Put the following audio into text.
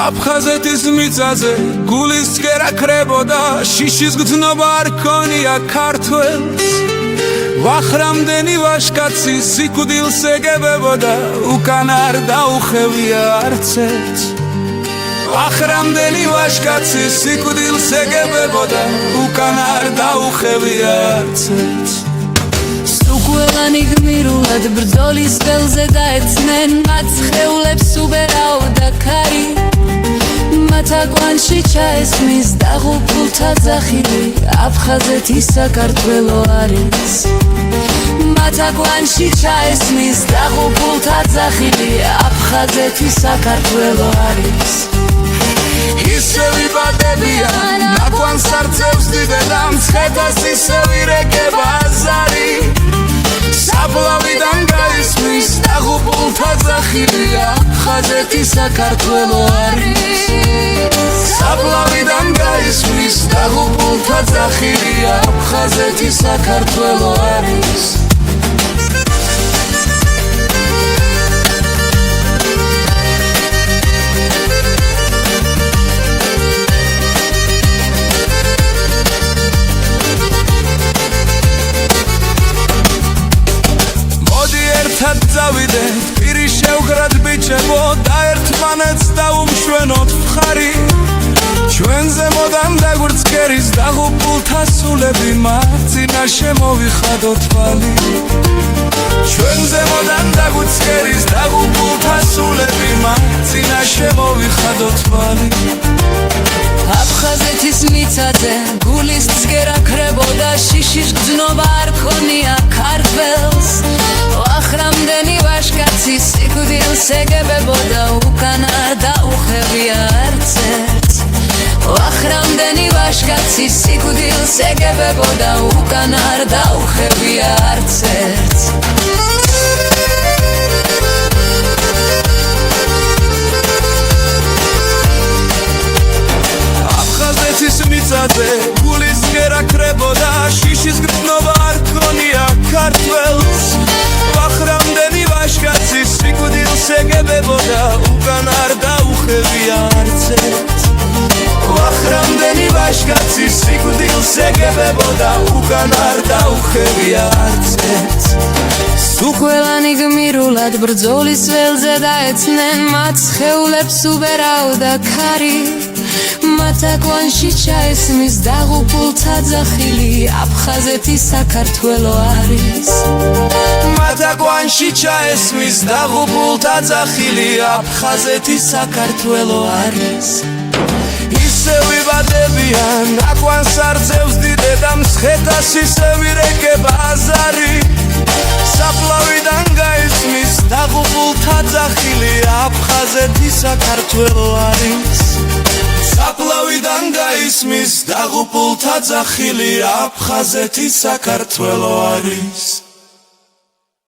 აფხაზეთის მიწაზე გულის ცქერა ქრებოდა, შიშის გრძნობა არ ქონია ქართველს. ვახრამდენი ვაჟკაცი სიკვდილს ეგებებოდა, უკან არ დაუხევია არცერთ. ვახრამდენი ვაჟკაცი სიკვდილს ეგებებოდა, უკან არ დაუხევია არცერთ. სუქველანი გმირულად ბრძოლის ველზე დაეცნენ, მათ სხეულებს უბერავდა ქარი. მათ აკვანში ჩაესმის დაღუპულთა ძახილი, აფხაზეთი საქართველო არის. მათ აკვანში ჩაესმის დაღუპულთა ძახილი, აფხაზეთი საქართველო არის. ისევ იბადებიან აკვანს არწევს დიდედამ, მცხეთას ისევ ირეკება ზარი. საფლავიდან გაისმის დაღუპულთა ძახილი, აფხაზეთი საქართველო არის. საფლავიდან გაისმის დაღუპულთა ძახილი, აფხაზეთი საქართველო არის. დავიდეთ პირი შევღრათ ბიჭებო და ერთმანეთს დაუმშვენოთ მხარი. ჩვენზე მოდამ დაგვირწკერის დაღუპულთა სულები, მათ წინაშე მოვიხადოთ თვალი. ჩვენზე მოდამ დაგვირწკერის დაღუპულთა სულები, მათ წინაშე მოვიხადოთ თვალი. აფხაზეთის მიწაზე გულის ცქერა ქრებოდა, შიშის გრძნობა არ ქონია ქართველს. ვახრამდენი ვაჟკაცი სიკვდილს ეგებებოდა, უკან არ დაუხევია არცერთ. ვახრამდენი ვაჟკაცი სიკვდილს ეგებებოდა, უკან არ დაუხევია არცერთ. აფხაზეთის მიწაზე გულის ცქერა ქრებოდა, შიშის გრძნობა არ ქონია ქართველს. ვახრამდენი ვაჟკაცი სიკვდილს ეგებებოდა, უკან არ დაუხევია არცერთ. ვახრამდენი ვაჟკაცი სიკვდილს ეგებებოდა, უკან არ დაუხევია არცერთ. სუქველანი გმირულად ბრძოლის ველზე დაეცნენ, მათ სხეულებს უბერავდა ქარი. მათ აკვანში ჩაესმის დაღუპულთა ძახილი, აფხაზეთი საქართველო არის. მათ აკვანში ჩაესმის დაღუპულთა ძახილი, აფხაზეთი საქართველო არის. ისევ იბადებიან აკვანს არწევს დიდედამ, მცხეთას ისევ ირეკება ზარი. საფლავიდან გაისმის დაღუპულთა ძახილი, აფხაზეთი საქართველო არის. საფლავიდან გაისმის დაღუპულთა ძახილი, აფხაზეთი საქართველო არის.